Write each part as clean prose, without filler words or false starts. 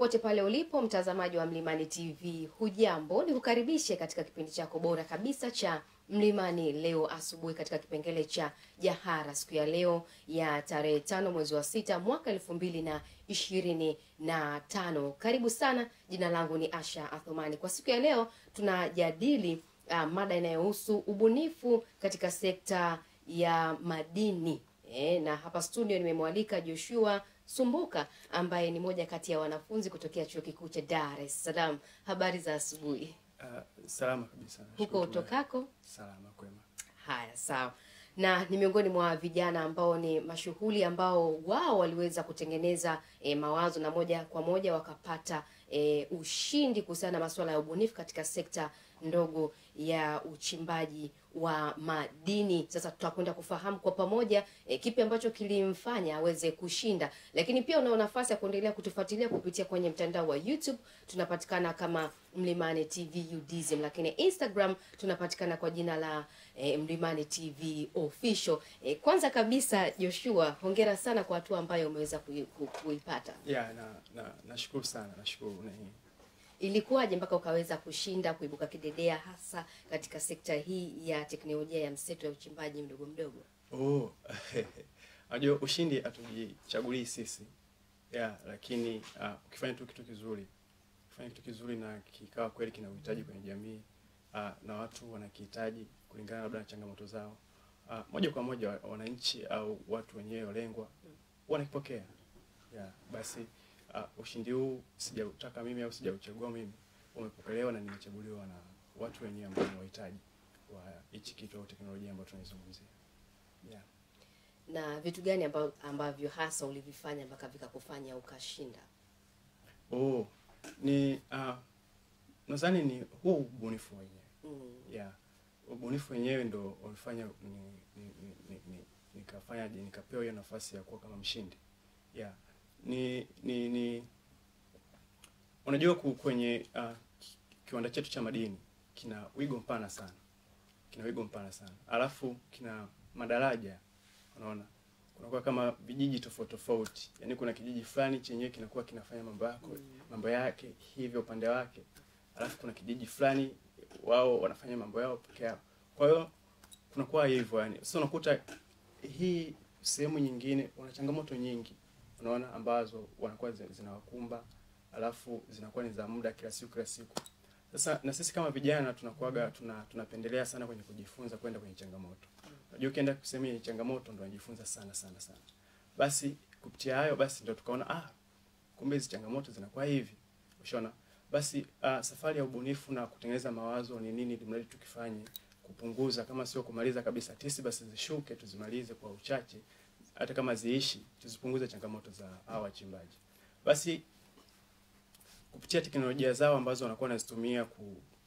Popote pale ulipo mtazamaji wa Mlimani TV, hujambo? Nikukaribishe katika kipindi chako bora kabisa cha Mlimani leo asubuhi katika kipengele cha Jahara, siku ya leo ya tarehe 5 mwezi wa 6 mwaka 2025. Karibu sana, jina langu ni Asha Athumani. Kwa siku ya leo tunajadili mada inayohusu ubunifu katika sekta ya madini. Na hapa studio nimemwalika Joshua Sumbuka ambaye ni moja kati ya wanafunzi kutokea Chuo Kikuu cha Dar es Salaam. Habari za asubuhi. Salama kabisa. Huko utokako? Salama kwema. Haya, sawa. Na ni miongoni mwa vijana ambao ni mashuhuli ambao wao waliweza kutengeneza mawazo na moja kwa moja wakapata ushindi kuhusiana na masuala ya ubunifu katika sekta ndogo ya uchimbaji wa madini. Sasa tutakwenda kufahamu kwa pamoja kipi ambacho kilimfanya aweze kushinda. Lakini pia una nafasi ya kuendelea kutufuatilia kupitia kwenye mtandao wa YouTube. Tunapatikana kama Mlimani TV UDSM, lakini Instagram tunapatikana kwa jina la Mlimani TV Official. Kwanza kabisa Joshua, hongera sana kwa hatua ambayo umeweza kuipata. Nashukuru sana. Nashukuru. Ilikuwaje mpaka ukaweza kushinda, kuibuka kidedea hasa katika sekta hii ya teknolojia ya mseto ya uchimbaji mdogo mdogo? Unajua ushindi hatujichagulii sisi. Lakini ukifanya tu kitu kizuri, na kikawa kweli kina uhitaji kwenye jamii, na watu wanakihitaji kulingana labda na changamoto zao, moja kwa moja wananchi au watu wenyewe walengwa wanakipokea. Basi ushindi huu sijautaka mimi au sijauchagua mimi, umepokelewa na nimechaguliwa na watu wenyewe ambao wanahitaji wa hichi kitu au teknolojia ambayo tunaizungumzia. Na vitu gani ambavyo hasa ulivifanya mpaka vikakufanya ukashinda? Nadhani ni huu ubunifu wenyewe. Ubunifu wenyewe ndio ulifanya nikapewa hiyo nafasi ya kuwa kama mshindi. Unajua kwenye kiwanda chetu cha madini kina wigo mpana sana. Alafu kina madaraja, unaona? Kunakuwa kama vijiji tofauti. Yaani kuna kijiji fulani chenyewe kinakuwa kinafanya mambo yake hivyo upande wake. Alafu kuna kijiji fulani wao wanafanya mambo yao peke yao. Kwa hiyo kunakuwa hivyo yani. Sasa unakuta hii sehemu nyingine wana changamoto nyingi, unaona, ambazo wanakuwa zinawakumba, alafu zinakuwa ni za muda kila siku. Sasa na sisi kama vijana tunakuaga tunapendelea sana kwenye kujifunza kwenda kwenye changamoto. Unajua ukienda kusema ni changamoto ndio unajifunza sana. Basi kupitia hayo basi ndio tukaona kumbe hizo changamoto zinakuwa hivi. Unaona? Basi safari ya ubunifu na kutengeneza mawazo ni nini mradi tukifanye kupunguza, kama sio kumaliza kabisa tisi, basi zishuke tuzimalize kwa uchache, hata kama ziishi tuzipunguze changamoto za hawa wachimbaji. Basi kupitia teknolojia zao ambazo wanakuwa wanazitumia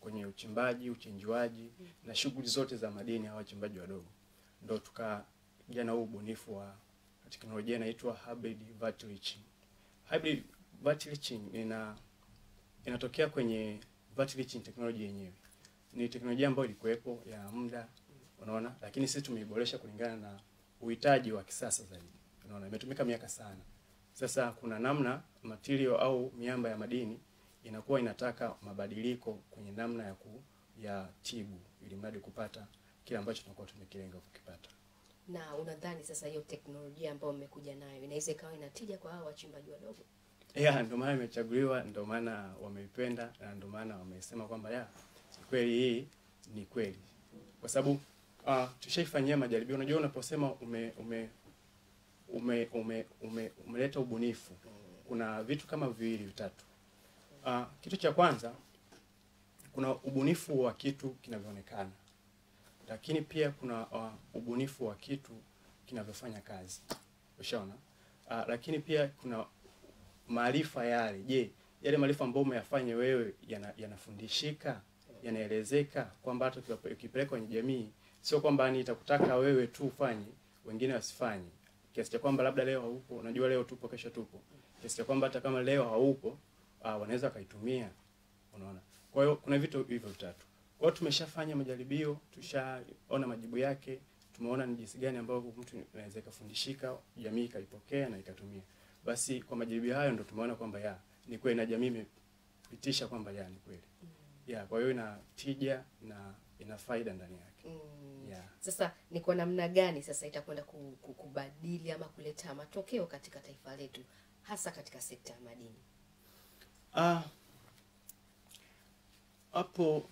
kwenye uchimbaji, uchenjuaji na shughuli zote za madini hawa wachimbaji wadogo, ndio tukaja na ubunifu wa teknolojia inaitwa hybrid vat leaching. Hybrid vat leaching inatokea kwenye vat leaching technology yenyewe. Ni teknolojia ambayo ilikuwepo ya muda, unaona, lakini sisi tumeiboresha kulingana na uhitaji wa kisasa zaidi. Unaona, imetumika miaka sana. Sasa kuna namna material au miamba ya madini inakuwa inataka mabadiliko kwenye namna ya tibu ili mradi kupata kile ambacho tunakuwa tumekilenga kukipata. Na unadhani sasa hiyo teknolojia ambayo mmekuja nayo inaweza ikawa inatija kwa hao wachimbaji wadogo? Ndio maana imechaguliwa, ndio maana wameipenda, na ndio maana wamesema kwamba kweli hii ni kweli. Kwa sababu tushaifanyia majaribio. Unajua unaposema umeleta ubunifu, kuna vitu kama viwili vitatu. Kitu cha kwanza, kuna ubunifu wa kitu kinavyoonekana. Lakini pia kuna ubunifu wa kitu kinavyofanya kazi. Ushaona? Lakini pia kuna maarifa yale. Je, yale maarifa ambayo umeyafanya wewe yanafundishika, yanaelezeka, kwamba hata ukipeleka kwenye jamii sio kwamba ni itakutaka wewe tu ufanye, wengine wasifanye. Kiasi cha kwamba labda leo haupo, unajua leo tupo kesho tupo. Kiasi cha kwamba hata kama leo haupo, wanaweza kaitumia. Unaona? Kwa hiyo kuna vitu hivyo vitatu. Kwa hiyo tumeshafanya majaribio, tushaona majibu yake, tumeona ni jinsi gani ambavyo mtu anaweza kufundishika, jamii ikaipokea na ikatumia. Basi kwa majaribio hayo ndio tumeona kwamba ni kweli na jamii imepitisha kwamba ni kweli. Yeah, kwa hiyo ina tija na ina faida ndani yake. Yeah. Sasa ni kwa namna gani sasa itakwenda kubadili ama kuleta matokeo katika taifa letu hasa katika sekta ya madini? Hapo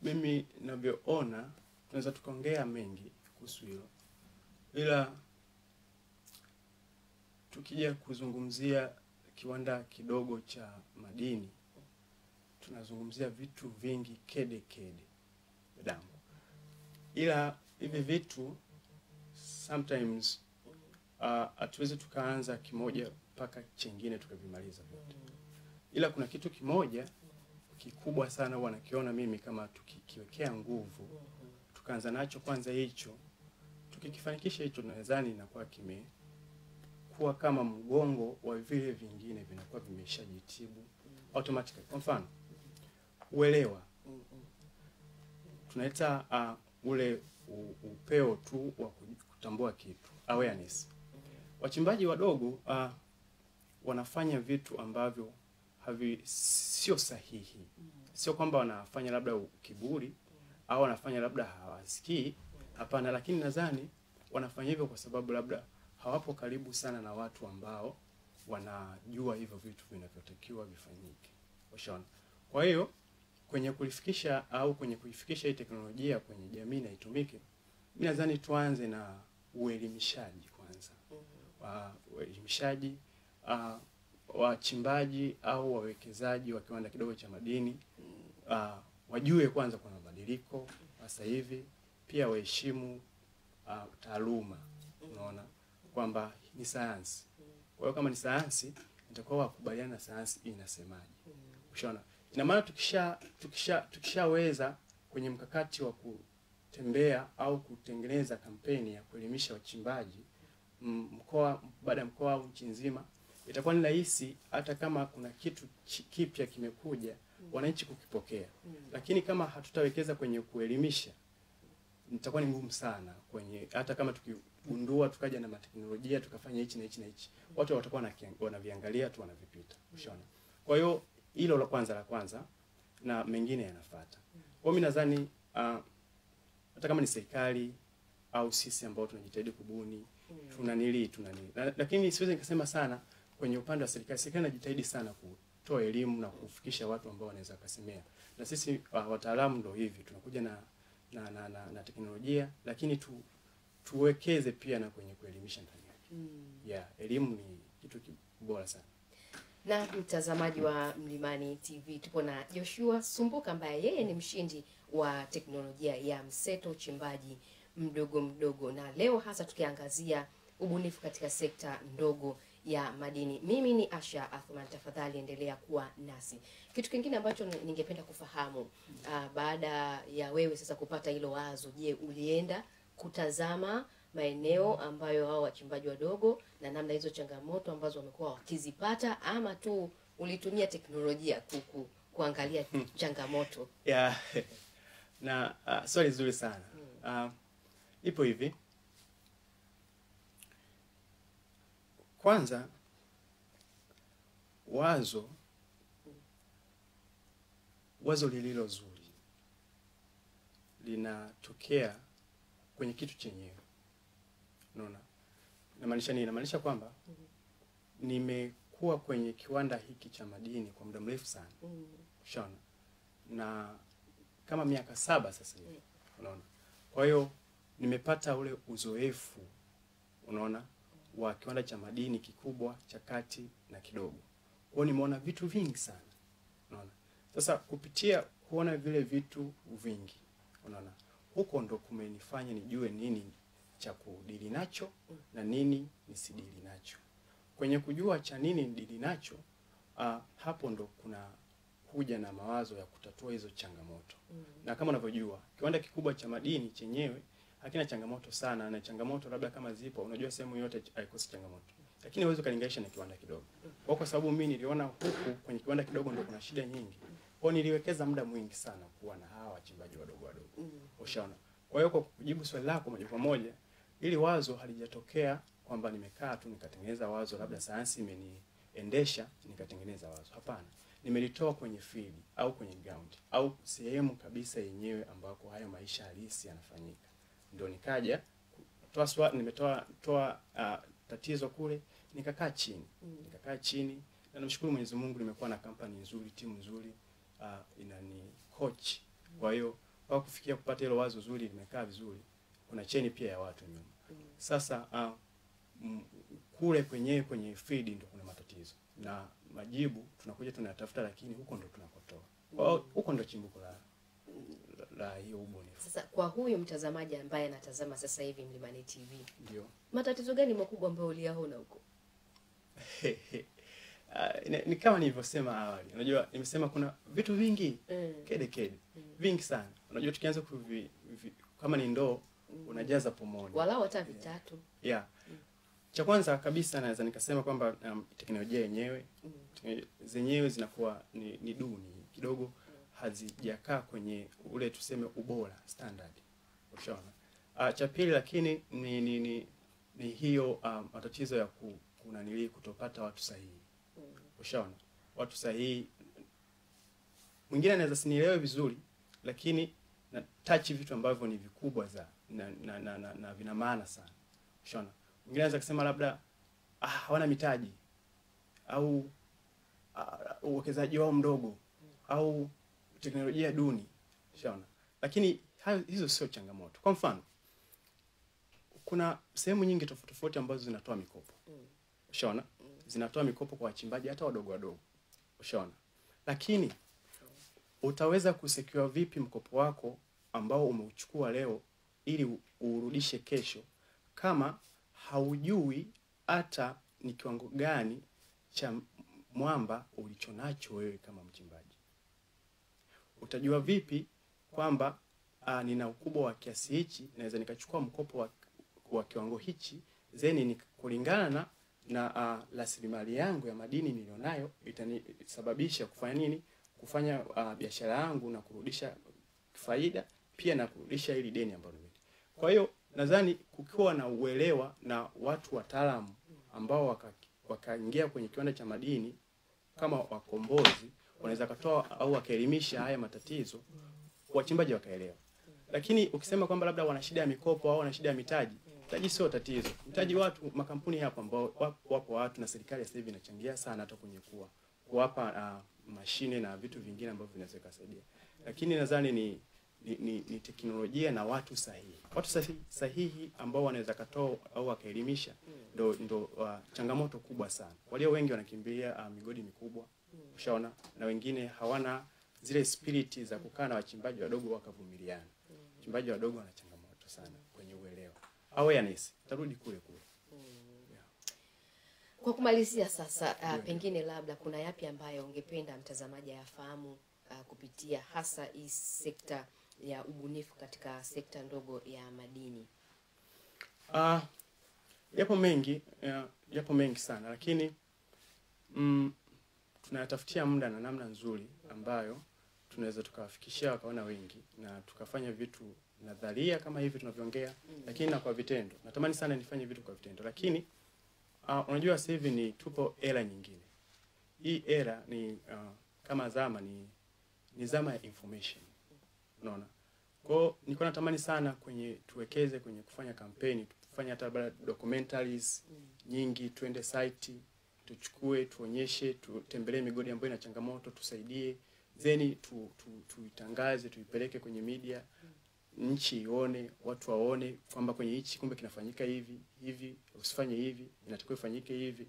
mimi ninavyoona tunaweza tukaongea mengi kuhusu hilo. Ila tukija kuzungumzia kiwanda kidogo cha madini, tunazungumzia vitu vingi kede damu. Ila hivi vitu sometimes hatuwezi tukaanza kimoja mpaka chengine tukavimaliza vyote. Ila kuna kitu kimoja kikubwa sana huwa nakiona mimi kama tukikiwekea nguvu, tukaanza nacho kwanza hicho, tukikifanikisha hicho, nadhani inakuwa kuwa kama mgongo wa vile vingine vinakuwa vimeshajitibu automatically. Kwa mfano, uelewa. Tunaita ule upeo tu wa kutambua kitu, awareness. Wachimbaji wadogo wanafanya vitu ambavyo sio sahihi. Sio kwamba wanafanya labda kiburi au wanafanya labda hawasikii, hapana, lakini nadhani wanafanya hivyo kwa sababu labda hawapo karibu sana na watu ambao wanajua hivyo vitu vinavyotakiwa vifanyike. Ushaona? Kwa hiyo kwenye kulifikisha au kwenye kuifikisha hii teknolojia kwenye jamii na itumike, mimi nadhani tuanze na uelimishaji kwanza. Uelimishaji wachimbaji au wawekezaji wa kiwanda kidogo cha madini wajue kwanza kuna mabadiliko sasa hivi, pia waheshimu taaluma. Unaona kwamba ni sayansi. Kwa hiyo kama ni sayansi, nitakuwa wakubaliana na sayansi inasemaje. Ushaona? Ina maana tukishaweza kwenye mkakati wa kutembea au kutengeneza kampeni ya kuelimisha wachimbaji mkoa baada ya mkoa au nchi nzima, itakuwa ni rahisi hata kama kuna kitu kipya kimekuja wananchi kukipokea. Lakini kama hatutawekeza kwenye kuelimisha, itakuwa ni ngumu sana kwenye hata kama tukigundua tukaja na teknolojia tukafanya hichi na hichi na hichi, watu watakuwa wanaviangalia tu wanavipita. Ushaona? Kwa hiyo hilo la kwanza na mengine yanafuata. Kwa mimi nadhani hata kama ni serikali au sisi ambao tunajitahidi kubuni tunanili. Lakini siwezi nikasema sana kwenye upande wa serikali. Serikali inajitahidi sana kutoa elimu na kufikisha watu ambao wanaweza kusemea. Na sisi wataalamu ndio hivi tunakuja na teknolojia, lakini tuwekeze pia na kwenye kuelimisha ndani yake. Yeah, elimu ni kitu bora sana. Na mtazamaji wa Mlimani TV, tupo na Joshua Sumbuka ambaye yeye ni mshindi wa teknolojia ya mseto uchimbaji mdogo, na leo hasa tukiangazia ubunifu katika sekta ndogo ya madini. Mimi ni Asha Athman, tafadhali endelea kuwa nasi. Kitu kingine ambacho ningependa kufahamu baada ya wewe sasa kupata hilo wazo, je, ulienda kutazama maeneo ambayo hao wachimbaji wadogo na namna hizo changamoto ambazo wamekuwa wakizipata, ama tu ulitumia teknolojia kuangalia changamoto? Yeah. Na swali zuri sana. Ipo hivi. Kwanza wazo lililo zuri linatokea kwenye kitu chenyewe. Unaona? Inamaanisha nini? Inamaanisha kwamba nimekuwa kwenye kiwanda hiki cha madini kwa muda mrefu sana. Ushaona? Na kama miaka 7 sasa hivi. Unaona? Kwa hiyo nimepata ule uzoefu, unaona, wa kiwanda cha madini kikubwa, cha kati na kidogo. Kwa hiyo nimeona vitu vingi sana. Unaona? Sasa kupitia kuona vile vitu vingi, unaona, huko ndo kumenifanya nijue nini cha kudili nacho na nini nisidili nacho. Kwenye kujua cha nini nidili nacho, hapo ndo kuna kuja na mawazo ya kutatua hizo changamoto. Na kama unavyojua, kiwanda kikubwa cha madini chenyewe hakina changamoto sana, na changamoto labda kama zipo, unajua sehemu yote haikosi changamoto. Lakini huwezi kulinganisha na kiwanda kidogo. Kwa sababu mimi niliona huku kwenye kiwanda kidogo ndo kuna shida nyingi. Kwa niliwekeza muda mwingi sana kuwa na hawa wachimbaji wadogo. Ushaona? Kwa hiyo kwa kujibu swali lako moja kwa moja, ili wazo halijatokea kwamba nimekaa tu nikatengeneza wazo labda sayansi kuliendesha nikatengeneza wazo. Hapana, nimelitoa kwenye field au kwenye ground au sehemu kabisa yenyewe ambako hayo maisha halisi yanafanyika. Ndio nikaja nimetoa tatizo kule, nikakaa chini na namshukuru Mwenyezi Mungu, nimekuwa na kampani nzuri, timu nzuri, inani coach. Kwa hiyo kwa kufikia kupata hilo wazo zuri, limekaa vizuri, kuna cheni pia ya watu nyuma. Sasa kule kwenye field ndio kuna matatizo na majibu tunakuja tunatafuta, lakini huko ndo tunakotoa. Kwa hiyo huko ndo chimbuko la hiyo ubunifu. Sasa kwa huyu mtazamaji ambaye anatazama sasa hivi Mlimani TV, ndio matatizo gani makubwa ambayo uliyaona huko? Ni kama nilivyosema awali. Unajua nimesema kuna vitu vingi kede vingi sana. Unajua tukianza kama ni ndoo unajaza pomoni. Walau hata vitatu. Yeah. Cha kwanza kabisa naweza nikasema kwamba teknolojia yenyewe zenyewe zinakuwa ni duni kidogo, hazijakaa kwenye ule tuseme ubora standard. Ushaona? Cha pili lakini ni hiyo matatizo ya kutopata watu sahihi. Ushaona? Watu sahihi. Mwingine anaweza sinielewe vizuri, lakini na touch vitu ambavyo ni vikubwa na vina maana sana. Ushaona? Mwingine anaweza kusema labda hawana mitaji au uwekezaji wao mdogo au teknolojia duni. Ushaona? Lakini hizo sio changamoto. Kwa mfano, kuna sehemu nyingi tofauti ambazo zinatoa mikopo. Ushaona? Zinatoa mikopo kwa wachimbaji hata wadogo. Ushaona? Lakini utaweza kusecure vipi mkopo wako ambao umeuchukua leo ili urudishe kesho kama haujui hata ni kiwango gani cha mwamba ulichonacho wewe kama mchimbaji? Utajua vipi kwamba nina ukubwa wa kiasi hichi, naweza nikachukua mkopo wa kiwango hichi, zeni ni kulingana na rasilimali yangu ya madini nilionayo itanisababisha kufanya nini? Kufanya biashara yangu na kurudisha faida pia na kurudisha ili deni ambalo nimeli. Kwa hiyo nadhani kukiwa na uelewa na watu wataalamu ambao wakaingia kwenye kiwanda cha madini kama wakombozi, wanaweza kutoa au wakaelimisha haya matatizo, wachimbaji wakaelewa. Lakini ukisema kwamba labda wana shida ya mikopo au wana shida ya mitaji sio tatizo. Mtaji watu, makampuni hapa ambao wapo watu na serikali sasa hivi inachangia sana hata kwenye kuwapa mashine na vitu vingine ambavyo vinaweza kusaidia. Lakini nadhani ni teknolojia na watu sahihi. Watu sahihi ambao wanaweza katoa au wakaelimisha ndo changamoto kubwa sana. Walio wengi wanakimbilia migodi mikubwa. Ushaona? Na wengine hawana zile spirit za kukaa na wachimbaji wadogo wakavumiliana. Wachimbaji wadogo wana changamoto sana kwenye uelewa. Awareness tarudi kule. Yeah. Kwa kumalizia sasa, pengine labda kuna yapi ambayo ungependa mtazamaji afahamu kupitia hasa hii sekta ya ubunifu katika sekta ndogo ya madini? Yapo mengi sana, lakini tunatafutia muda na namna nzuri ambayo tunaweza tukawafikishia wakaona wengi na tukafanya vitu nadharia kama hivi tunavyoongea, lakini na kwa vitendo. Natamani sana nifanye vitu kwa vitendo, lakini unajua sasa hivi tupo era nyingine. Hii era ni kama zama ni zama ya information. Unaona? Kwa hiyo niko natamani sana tuwekeze kwenye kufanya kampeni, tufanye hata documentaries nyingi, tuende site, tuchukue, tuonyeshe, tutembelee migodi ambayo ina changamoto, tusaidie, zeni tuitangaze, tuipeleke kwenye media, nchi ione, watu waone kwamba kwenye hichi kumbe kinafanyika hivi, usifanye hivi, inatakiwa ifanyike hivi.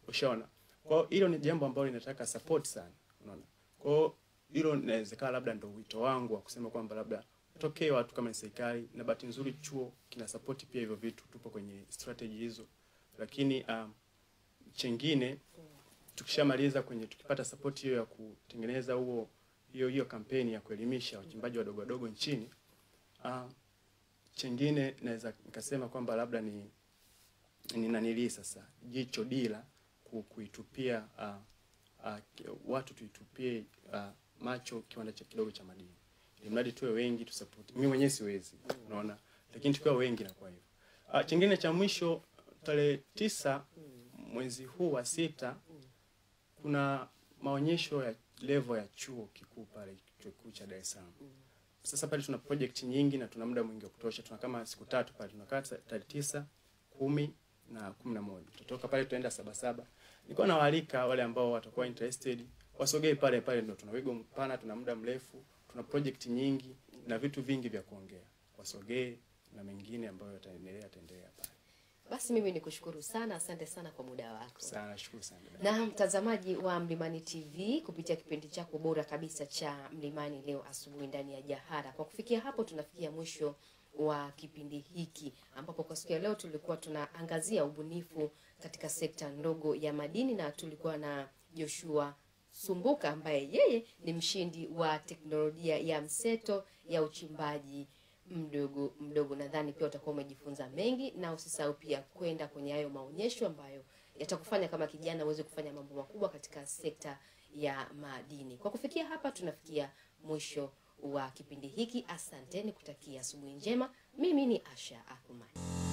Ushaona? Kwa hiyo hilo ni jambo ambalo linataka support sana. Unaona? Kwa hiyo hilo inawezekana labda ndio wito wangu wa kusema kwamba labda tokee watu kama ni serikali, na bahati nzuri chuo kina support pia hivyo vitu, tupo kwenye strategy hizo. Lakini chengine tukishamaliza tukipata support hiyo ya kutengeneza hiyo kampeni ya kuelimisha wachimbaji wadogo nchini, chengine naweza nikasema kwamba labda ni sasa jicho dila kuitupia watu tuitupie macho kiwanda kidogo cha madini. Ili mradi tuwe wengi tusupport. Mimi mwenyewe siwezi, unaona, lakini tukiwa wengi na kwa hivyo. Chingine cha mwisho tarehe 9 mwezi huu wa 6 kuna maonyesho ya level ya chuo kikuu pale chuo kikuu cha Dar es Salaam. Sasa pale tuna project nyingi na tuna muda mwingi wa kutosha. Tuna kama siku 3 pale, tunakaa tarehe 9, 10 na 11. Tutoka pale tunaenda Sabasaba. Nilikuwa nawaalika wale ambao watakuwa interested wasogee pale pale, ndio tuna wigo mpana, tuna muda mrefu, tuna project nyingi na vitu vingi vya kuongea. Wasogee na mengine ambayo yataendelea pale. Basi mimi nikushukuru sana, asante sana kwa muda wako. Sana shukuru sana. Na mtazamaji wa Mlimani TV, kupitia kipindi chako bora kabisa cha Mlimani leo asubuhi ndani ya Jahara. Kwa kufikia hapo tunafikia mwisho wa kipindi hiki, ambapo kwa siku ya leo tulikuwa tunaangazia ubunifu katika sekta ndogo ya madini, na tulikuwa na Joshua Sumbuka ambaye yeye ni mshindi wa teknolojia ya mseto ya uchimbaji mdogo. Nadhani pia utakuwa umejifunza mengi, na usisahau pia kwenda kwenye hayo maonyesho ambayo yatakufanya kama kijana uweze kufanya mambo makubwa katika sekta ya madini. Kwa kufikia hapa tunafikia mwisho wa kipindi hiki. Asante, nikutakia asubuhi njema. Mimi ni Asha Athumani.